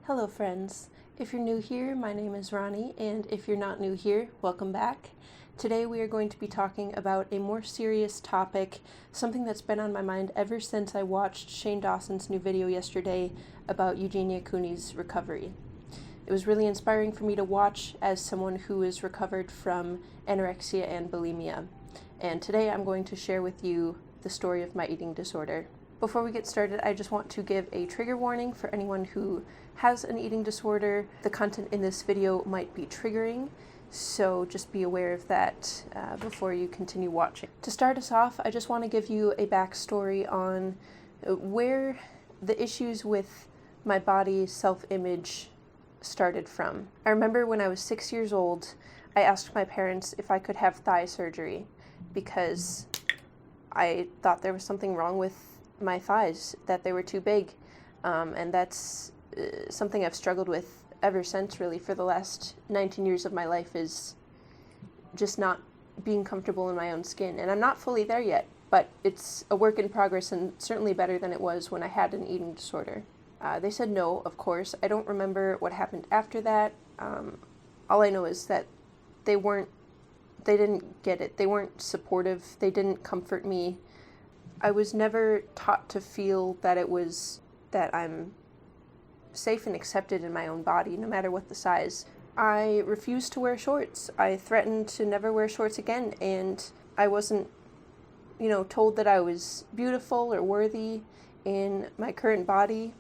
Hello friends. If you're new here, my name is Ronnie, and if you're not new here, welcome back. Today we are going to be talking about a more serious topic, something that's been on my mind ever since I watched Shane Dawson's new video yesterday about Eugenia Cooney's recovery. It was really inspiring for me to watch as someone who is recovered from anorexia and bulimia. And today I'm going to share with you the story of my eating disorder. Before we get started, I just want to give a trigger warning for anyone who has an eating disorder. The content in this video might be triggering, so just be aware of that before you continue watching. To start us off, I just want to give you a backstory on where the issues with my body's self-image started from. I remember when I was 6 years old, I asked my parents if I could have thigh surgery because I thought there was something wrong with my thighs, that they were too big, and that's something I've struggled with ever since, really, for the last 19 years of my life, is just not being comfortable in my own skin. And I'm not fully there yet, but it's a work in progress and certainly better than it was when I had an eating disorder. They said no, of course. I don't remember what happened after that. All I know is that they didn't get it. They weren't supportive. They didn't comfort me. I was never taught to feel that I'm safe and accepted in my own body, no matter what the size. I refused to wear shorts. I threatened to never wear shorts again, and I wasn't, told that I was beautiful or worthy in my current body,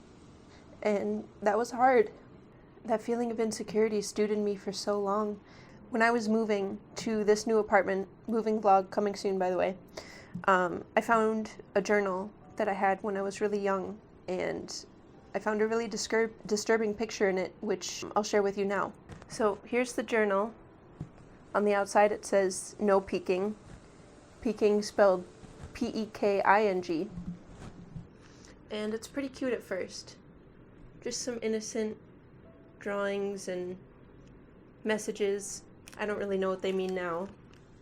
and that was hard. That feeling of insecurity stewed in me for so long. When I was moving to this new apartment, moving vlog coming soon, by the way, I found a journal that I had when I was really young, and I found a really disturbing picture in it, which I'll share with you now. So here's the journal. On the outside it says, "No peeking." Peeking spelled P-E-K-I-N-G. And it's pretty cute at first. Just some innocent drawings and messages. I don't really know what they mean now.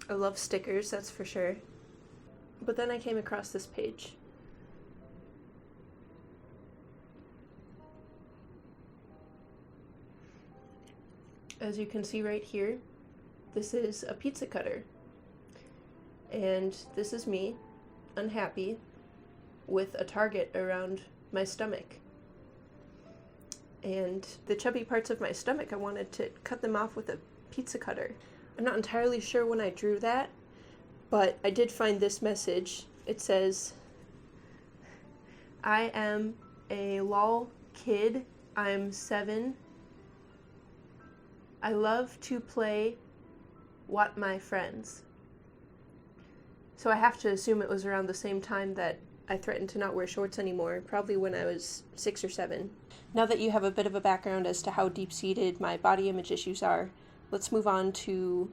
I love stickers, that's for sure. But then I came across this page. As you can see right here, this is a pizza cutter. And this is me, unhappy, with a target around my stomach. And the chubby parts of my stomach, I wanted to cut them off with a pizza cutter. I'm not entirely sure when I drew that, but I did find this message. It says, "I am a lol kid. I'm 7. I love to play what my friends." So I have to assume it was around the same time that I threatened to not wear shorts anymore, probably when I was 6 or 7. Now that you have a bit of a background as to how deep-seated my body image issues are, let's move on to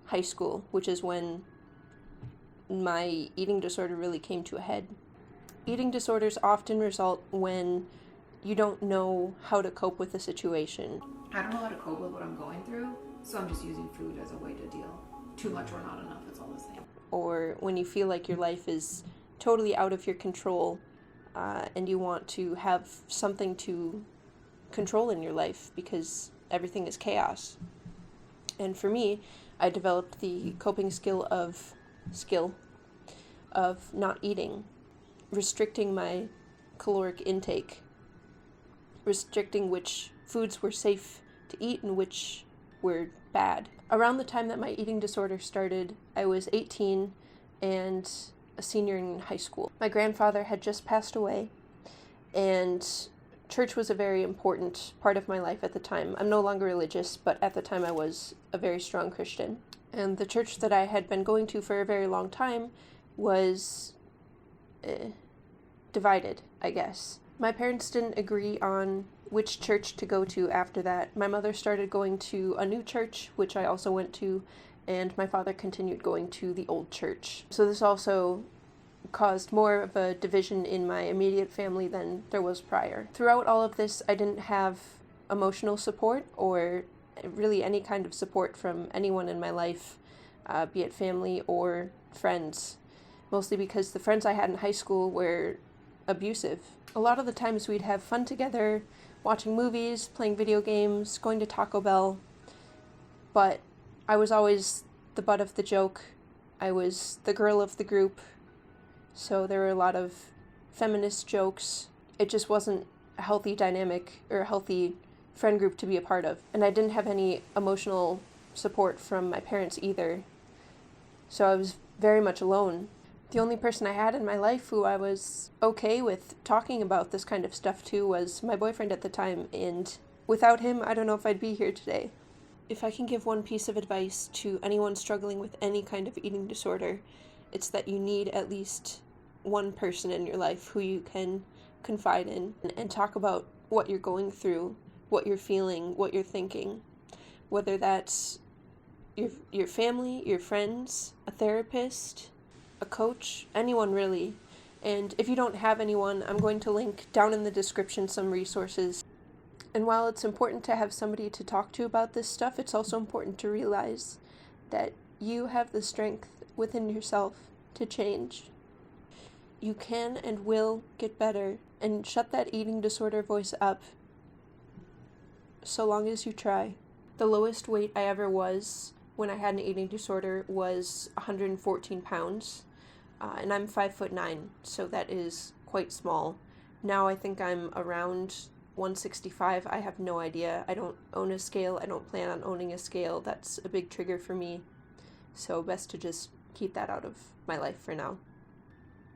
high school, which is when my eating disorder really came to a head. Eating disorders often result when you don't know how to cope with the situation. I don't know how to cope with what I'm going through, so I'm just using food as a way to deal. Too much or not enough, it's all the same. Or when you feel like your life is totally out of your control, and you want to have something to control in your life because everything is chaos. And for me, I developed the coping skill of not eating, restricting my caloric intake, restricting which foods were safe to eat and which were bad. Around the time that my eating disorder started, I was 18 and a senior in high school. My grandfather had just passed away, and church was a very important part of my life at the time. I'm no longer religious, but at the time I was a very strong Christian. And the church that I had been going to for a very long time was divided, I guess. My parents didn't agree on which church to go to after that. My mother started going to a new church, which I also went to, and my father continued going to the old church. So this also caused more of a division in my immediate family than there was prior. Throughout all of this, I didn't have emotional support or really any kind of support from anyone in my life, be it family or friends, mostly because the friends I had in high school were abusive. A lot of the times we'd have fun together, watching movies, playing video games, going to Taco Bell, but I was always the butt of the joke. I was the girl of the group, so there were a lot of feminist jokes. It just wasn't a healthy dynamic or a healthy friend group to be a part of. And I didn't have any emotional support from my parents either, so I was very much alone. The only person I had in my life who I was okay with talking about this kind of stuff to was my boyfriend at the time, and without him, I don't know if I'd be here today. If I can give one piece of advice to anyone struggling with any kind of eating disorder, it's that you need at least one person in your life who you can confide in and talk about what you're going through, what you're feeling, what you're thinking. Whether that's your family, your friends, a therapist, a coach, anyone really. And if you don't have anyone, I'm going to link down in the description some resources. And while it's important to have somebody to talk to about this stuff, it's also important to realize that you have the strength within yourself to change. You can and will get better, and shut that eating disorder voice up, so long as you try. The lowest weight I ever was when I had an eating disorder was 114 pounds, and I'm 5'9", so that is quite small. Now I think I'm around 165. I have no idea. I don't own a scale. I don't plan on owning a scale. That's a big trigger for me, so best to just keep that out of my life for now.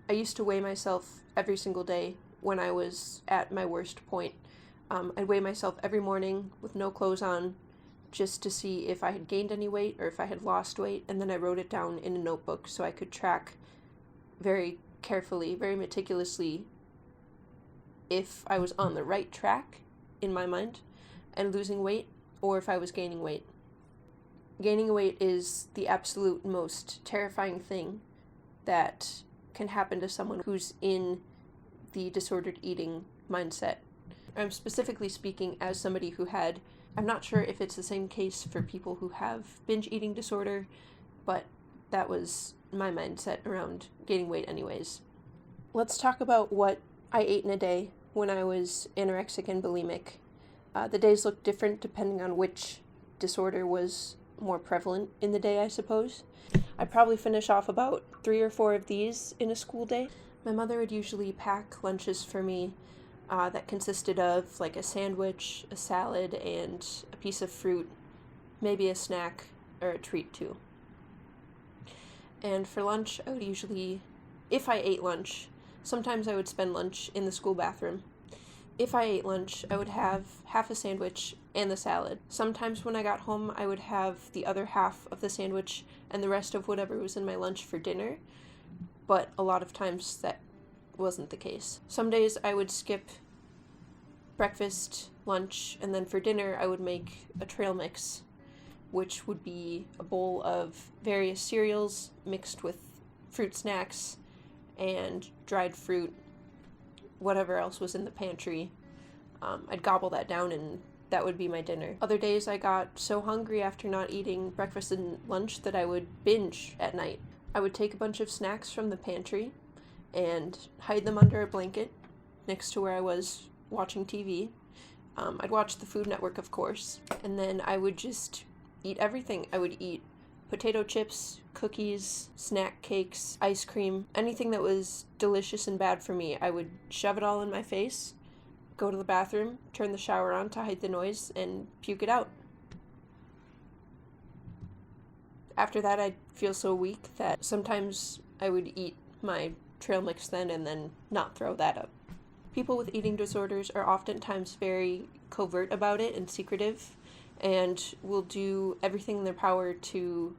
I used to weigh myself every single day when I was at my worst point. I'd weigh myself every morning with no clothes on, just to see if I had gained any weight or if I had lost weight, and then I wrote it down in a notebook so I could track very carefully, very meticulously, if I was on the right track in my mind and losing weight, or if I was gaining weight. Gaining weight is the absolute most terrifying thing that can happen to someone who's in the disordered eating mindset. I'm specifically speaking as somebody who had, I'm not sure if it's the same case for people who have binge eating disorder, but that was my mindset around gaining weight anyways. Let's talk about what I ate in a day when I was anorexic and bulimic. The days look different depending on which disorder was more prevalent in the day, I suppose. I'd probably finish off about 3 or 4 of these in a school day. My mother would usually pack lunches for me that consisted of like a sandwich, a salad, and a piece of fruit, maybe a snack or a treat too. And for lunch, I would usually, if I ate lunch, sometimes I would spend lunch in the school bathroom. If I ate lunch, I would have half a sandwich and the salad. Sometimes when I got home, I would have the other half of the sandwich and the rest of whatever was in my lunch for dinner, but a lot of times that wasn't the case. Some days I would skip breakfast, lunch, and then for dinner I would make a trail mix, which would be a bowl of various cereals mixed with fruit snacks and dried fruit, whatever else was in the pantry. I'd gobble that down and that would be my dinner. Other days I got so hungry after not eating breakfast and lunch that I would binge at night. I would take a bunch of snacks from the pantry and hide them under a blanket next to where I was watching TV. I'd watch the Food Network, of course, and then I would just eat everything. I would eat potato chips, cookies, snack cakes, ice cream, anything that was delicious and bad for me. I would shove it all in my face, go to the bathroom, turn the shower on to hide the noise, and puke it out. After that, I'd feel so weak that sometimes I would eat my trail mix then and then not throw that up. People with eating disorders are oftentimes very covert about it and secretive, and will do everything in their power to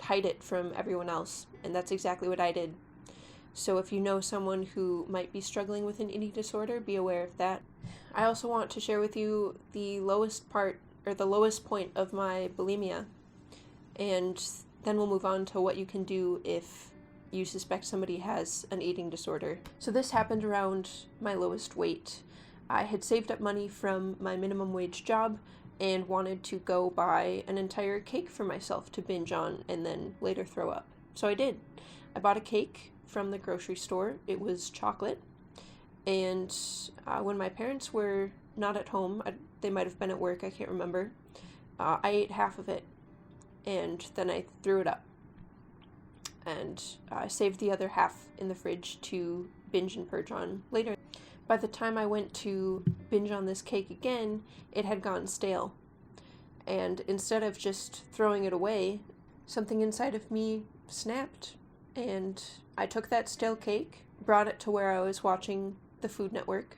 hide it from everyone else, and that's exactly what I did. So if you know someone who might be struggling with an eating disorder, be aware of that. I also want to share with you the lowest point of my bulimia, and then we'll move on to what you can do if you suspect somebody has an eating disorder. So this happened around my lowest weight. I had saved up money from my minimum wage job and wanted to go buy an entire cake for myself to binge on and then later throw up. So I did. I bought a cake from the grocery store. It was chocolate. And when my parents were not at home. They might have been at work, I can't remember. I ate half of it, and then I threw it up. And I saved the other half in the fridge to binge and purge on later. By the time I went to binge on this cake again, it had gone stale. And instead of just throwing it away, something inside of me snapped. And I took that stale cake, brought it to where I was watching the Food Network,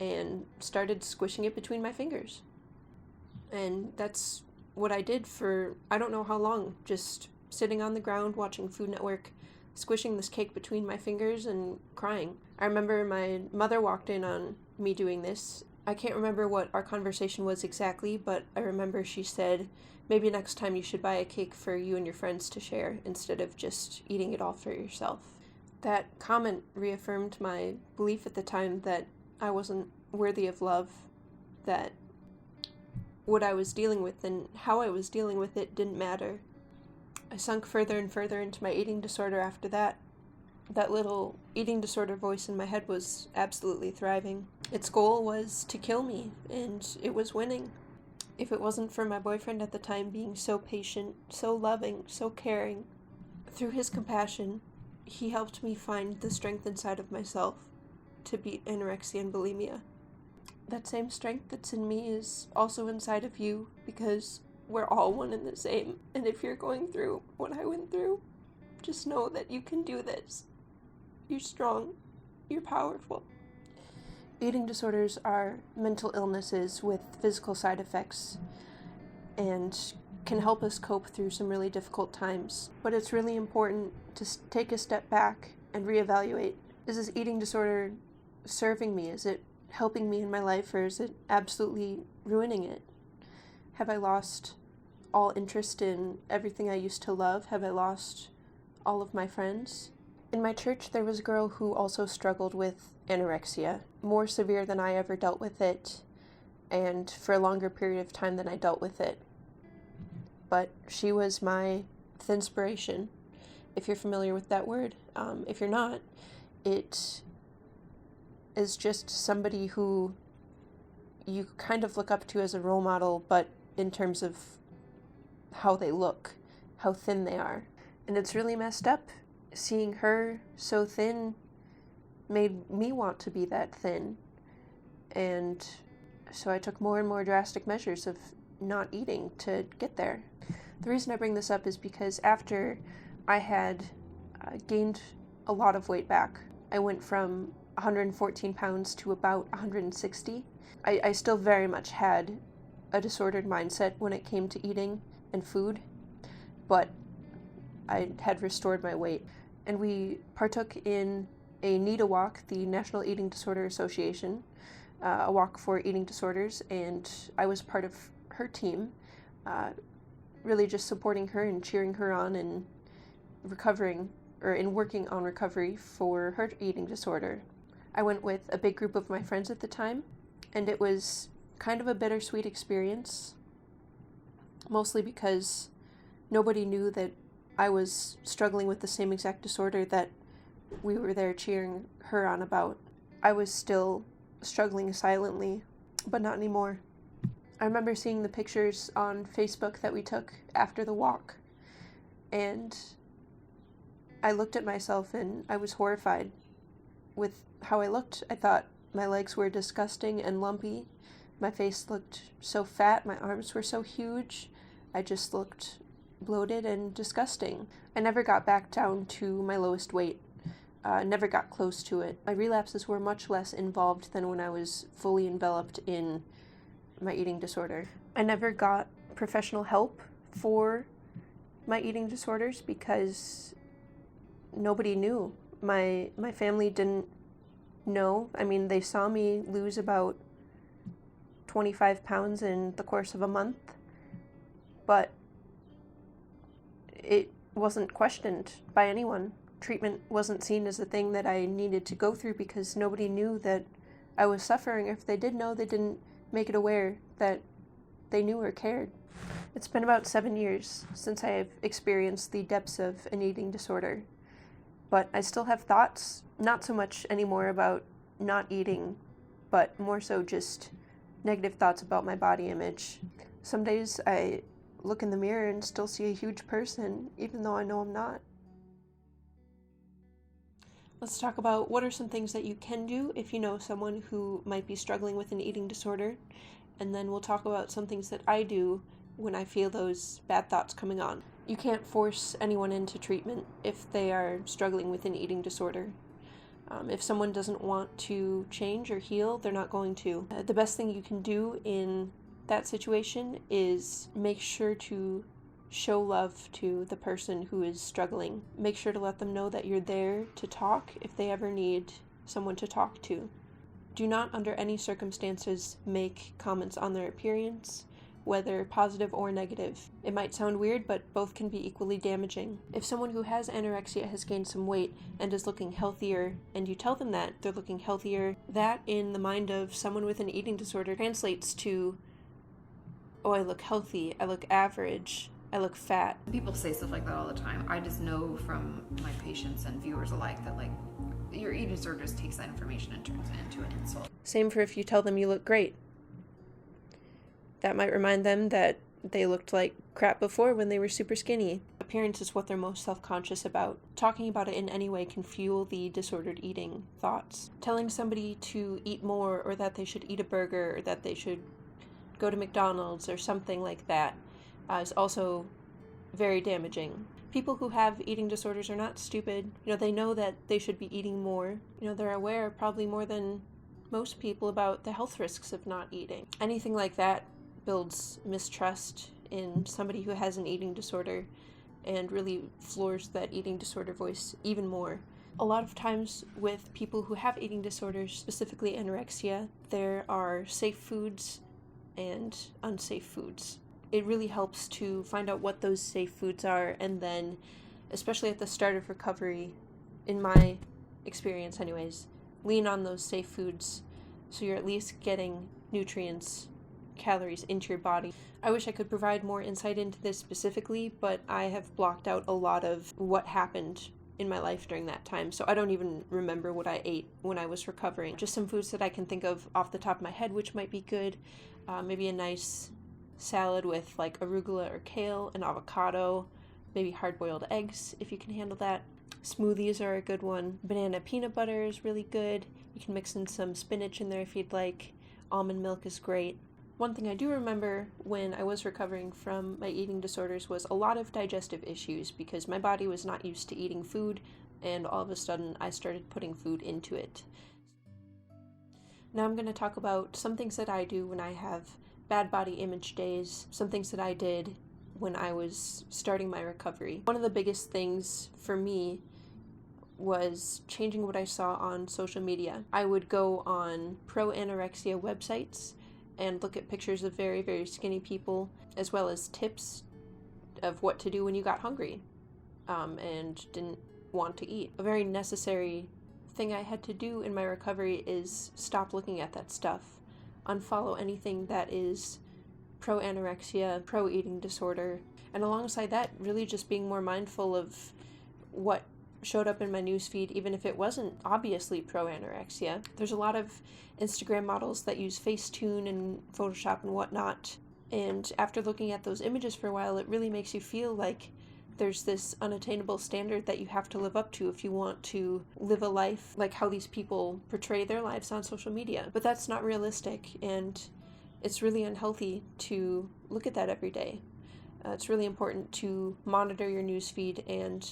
and started squishing it between my fingers. And that's what I did for I don't know how long, just sitting on the ground watching Food Network, squishing this cake between my fingers and crying. I remember my mother walked in on me doing this. I can't remember what our conversation was exactly, but I remember she said, maybe next time you should buy a cake for you and your friends to share instead of just eating it all for yourself. That comment reaffirmed my belief at the time that I wasn't worthy of love, that what I was dealing with and how I was dealing with it didn't matter. I sunk further and further into my eating disorder after that. That little eating disorder voice in my head was absolutely thriving. Its goal was to kill me, and it was winning. If it wasn't for my boyfriend at the time being so patient, so loving, so caring, through his compassion, he helped me find the strength inside of myself to beat anorexia and bulimia. That same strength that's in me is also inside of you, because we're all one and the same. And if you're going through what I went through, just know that you can do this. You're strong. You're powerful. Eating disorders are mental illnesses with physical side effects and can help us cope through some really difficult times. But it's really important to take a step back and reevaluate. Is this eating disorder serving me? Is it helping me in my life, or is it absolutely ruining it? Have I lost all interest in everything I used to love? Have I lost all of my friends? In my church, there was a girl who also struggled with anorexia, more severe than I ever dealt with it, and for a longer period of time than I dealt with it. But she was my thinspiration, if you're familiar with that word. If you're not, it is just somebody who you kind of look up to as a role model, but in terms of how they look, how thin they are. And it's really messed up. Seeing her so thin made me want to be that thin. And so I took more and more drastic measures of not eating to get there. The reason I bring this up is because after I had gained a lot of weight back, I went from 114 pounds to about 160. I still very much had a disordered mindset when it came to eating and food, but I had restored my weight. And we partook in a NEDA walk, the National Eating Disorder Association, a walk for eating disorders, and I was part of her team, really just supporting her and cheering her on and working on recovery for her eating disorder. I went with a big group of my friends at the time, and it was kind of a bittersweet experience, mostly because nobody knew that I was struggling with the same exact disorder that we were there cheering her on about. I was still struggling silently, but not anymore. I remember seeing the pictures on Facebook that we took after the walk, and I looked at myself and I was horrified with how I looked. I thought my legs were disgusting and lumpy. My face looked so fat. My arms were so huge. I just looked bloated and disgusting. I never got back down to my lowest weight. Never got close to it. My relapses were much less involved than when I was fully enveloped in my eating disorder. I never got professional help for my eating disorders because nobody knew. My family didn't know. I mean, they saw me lose about 25 pounds in the course of a month, but it wasn't questioned by anyone. Treatment wasn't seen as a thing that I needed to go through because nobody knew that I was suffering. If they did know, they didn't make it aware that they knew or cared. It's been about 7 years since I have experienced the depths of an eating disorder, but I still have thoughts, not so much anymore about not eating, but more so just negative thoughts about my body image. Some days I look in the mirror and still see a huge person, even though I know I'm not. Let's talk about what are some things that you can do if you know someone who might be struggling with an eating disorder, and then we'll talk about some things that I do when I feel those bad thoughts coming on. You can't force anyone into treatment if they are struggling with an eating disorder. If someone doesn't want to change or heal, they're not going to. The best thing you can do in that situation is make sure to show love to the person who is struggling. Make sure to let them know that you're there to talk if they ever need someone to talk to. Do not, under any circumstances, make comments on their appearance, whether positive or negative. It might sound weird, but both can be equally damaging. If someone who has anorexia has gained some weight and is looking healthier, and you tell them that they're looking healthier, that in the mind of someone with an eating disorder translates to, oh, I look healthy, I look average, I look fat. People say stuff like that all the time. I just know from my patients and viewers alike that your eating disorder just takes that information and turns it into an insult. Same for if you tell them you look great. That might remind them that they looked like crap before when they were super skinny. Appearance is what they're most self-conscious about. Talking about it in any way can fuel the disordered eating thoughts. Telling somebody to eat more, or that they should eat a burger, or that they should go to McDonald's or something like that is also very damaging. People who have eating disorders are not stupid. They know that they should be eating more. They're aware probably more than most people about the health risks of not eating. Anything like that builds mistrust in somebody who has an eating disorder and really floors that eating disorder voice even more. A lot of times with people who have eating disorders, specifically anorexia, there are safe foods and unsafe foods. It really helps to find out what those safe foods are, and then, especially at the start of recovery, in my experience anyways, lean on those safe foods so you're at least getting nutrients, calories into your body. I wish I could provide more insight into this specifically, but I have blocked out a lot of what happened in my life during that time, so I don't even remember what I ate when I was recovering. Just some foods that I can think of off the top of my head which might be good. Maybe a nice salad with like arugula or kale, an avocado, maybe hard-boiled eggs if you can handle that. Smoothies are a good one. Banana peanut butter is really good. You can mix in some spinach in there if you'd like. Almond milk is great. One thing I do remember when I was recovering from my eating disorders was a lot of digestive issues because my body was not used to eating food, and all of a sudden I started putting food into it. Now I'm going to talk about some things that I do when I have bad body image days, some things that I did when I was starting my recovery. One of the biggest things for me was changing what I saw on social media. I would go on pro-anorexia websites and look at pictures of very, very skinny people, as well as tips of what to do when you got hungry and didn't want to eat. A very necessary thing I had to do in my recovery is stop looking at that stuff. Unfollow anything that is pro-anorexia, pro-eating disorder, and alongside that, really just being more mindful of what showed up in my newsfeed, even if it wasn't obviously pro-anorexia. There's a lot of Instagram models that use Facetune and Photoshop and whatnot, and after looking at those images for a while, it really makes you feel like there's this unattainable standard that you have to live up to if you want to live a life like how these people portray their lives on social media. But that's not realistic, and it's really unhealthy to look at that every day. It's really important to monitor your newsfeed and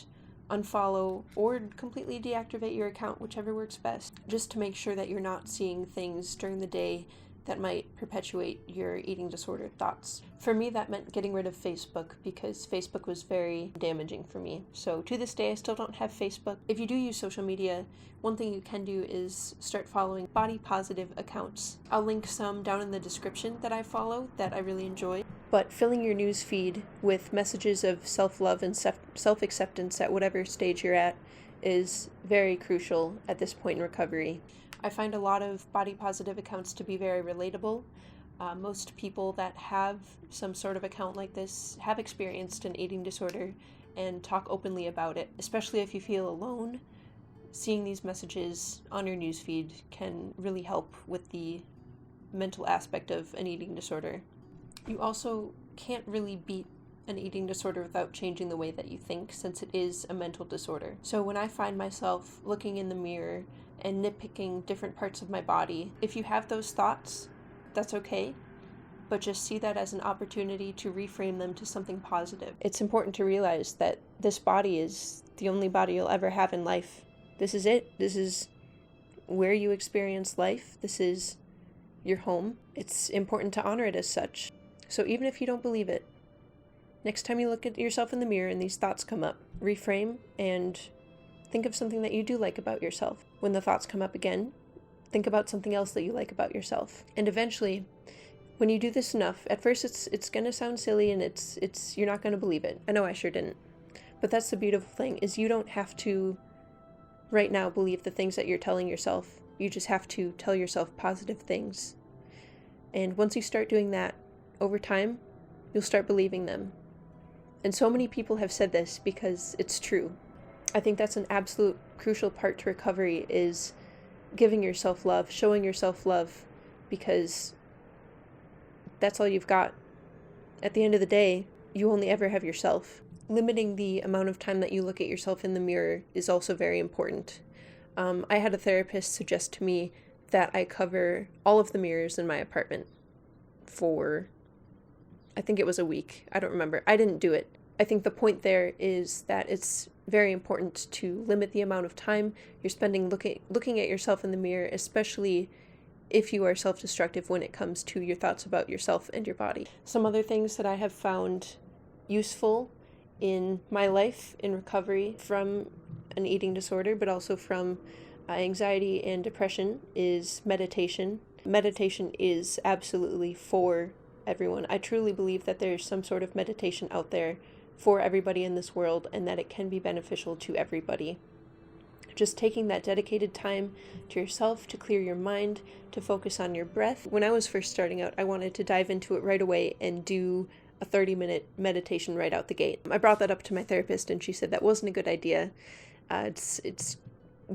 unfollow or completely deactivate your account, whichever works best, just to make sure that you're not seeing things during the day that might perpetuate your eating disorder thoughts. For me, that meant getting rid of Facebook because Facebook was very damaging for me. So to this day, I still don't have Facebook. If you do use social media, one thing you can do is start following body positive accounts. I'll link some down in the description that I follow that I really enjoy. But filling your news feed with messages of self-love and self-acceptance at whatever stage you're at is very crucial at this point in recovery. I find a lot of body positive accounts to be very relatable. Most people that have some sort of account like this have experienced an eating disorder and talk openly about it, especially if you feel alone. Seeing these messages on your newsfeed can really help with the mental aspect of an eating disorder. You also can't really beat an eating disorder without changing the way that you think, since it is a mental disorder. So when I find myself looking in the mirror and nitpicking different parts of my body, if you have those thoughts, that's okay, but just see that as an opportunity to reframe them to something positive. It's important to realize that this body is the only body you'll ever have in life. This is it. This is where you experience life. This is your home. It's important to honor it as such. So even if you don't believe it, next time you look at yourself in the mirror and these thoughts come up, reframe and think of something that you do like about yourself. When the thoughts come up again, think about something else that you like about yourself. And eventually, when you do this enough, at first it's going to sound silly and it's you're not going to believe it. I know I sure didn't. But that's the beautiful thing, is you don't have to right now believe the things that you're telling yourself. You just have to tell yourself positive things. And once you start doing that, over time, you'll start believing them. And so many people have said this because it's true. I think that's an absolute crucial part to recovery, is giving yourself love, showing yourself love, because that's all you've got. At the end of the day, you only ever have yourself. Limiting the amount of time that you look at yourself in the mirror is also very important. I had a therapist suggest to me that I cover all of the mirrors in my apartment for, I think it was a week. I don't remember. I didn't do it. I think the point there is that it's very important to limit the amount of time you're spending looking at yourself in the mirror, especially if you are self-destructive when it comes to your thoughts about yourself and your body. Some other things that I have found useful in my life in recovery from an eating disorder, but also from anxiety and depression, is meditation. Meditation is absolutely for everyone. I truly believe that there's some sort of meditation out there for everybody in this world, and that it can be beneficial to everybody. Just taking that dedicated time to yourself to clear your mind, to focus on your breath. When I was first starting out, I wanted to dive into it right away and do a 30-minute meditation right out the gate. I brought that up to my therapist and she said that wasn't a good idea. It's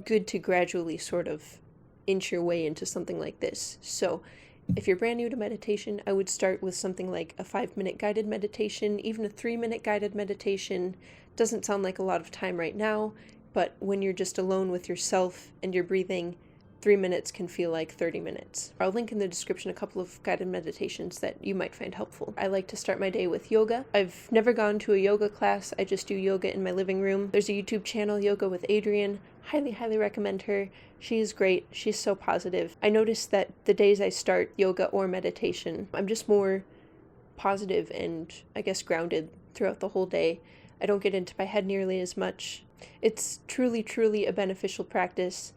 good to gradually sort of inch your way into something like this. So if you're brand new to meditation, I would start with something like a 5-minute guided meditation. Even a 3-minute guided meditation doesn't sound like a lot of time right now, but when you're just alone with yourself and you're breathing, 3 minutes can feel like 30 minutes. I'll link in the description a couple of guided meditations that you might find helpful. I like to start my day with yoga. I've never gone to a yoga class. I just do yoga in my living room. There's a YouTube channel, Yoga with Adrienne. Highly recommend her. She is great. She's so positive. I noticed that the days I start yoga or meditation, I'm just more positive and, I guess, grounded throughout the whole day. I don't get into my head nearly as much. It's truly a beneficial practice,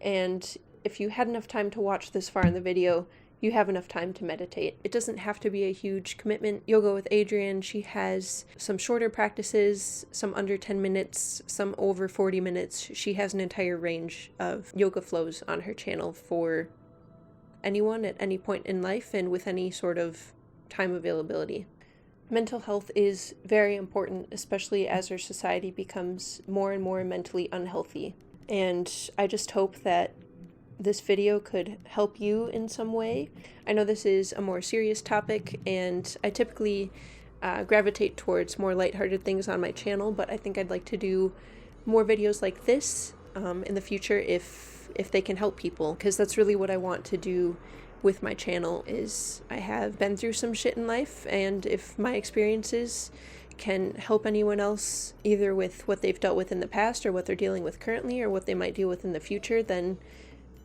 and if you had enough time to watch this far in the video, you have enough time to meditate. It doesn't have to be a huge commitment. Yoga with Adrienne, she has some shorter practices, some under 10 minutes, some over 40 minutes. She has an entire range of yoga flows on her channel for anyone at any point in life and with any sort of time availability. Mental health is very important, especially as our society becomes more and more mentally unhealthy. And I just hope that this video could help you in some way. I know this is a more serious topic, and I typically gravitate towards more lighthearted things on my channel, but I think I'd like to do more videos like this in the future if they can help people, because that's really what I want to do with my channel. Is I have been through some shit in life, and if my experiences can help anyone else either with what they've dealt with in the past or what they're dealing with currently or what they might deal with in the future, then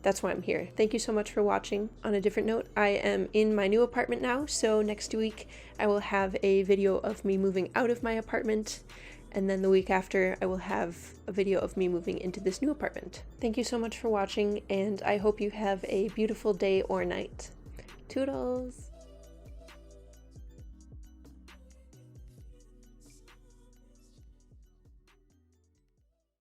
that's why I'm here. Thank you so much for watching. On a different note, I am in my new apartment now, so next week I will have a video of me moving out of my apartment, and then the week after I will have a video of me moving into this new apartment. Thank you so much for watching, and I hope you have a beautiful day or night. Toodles!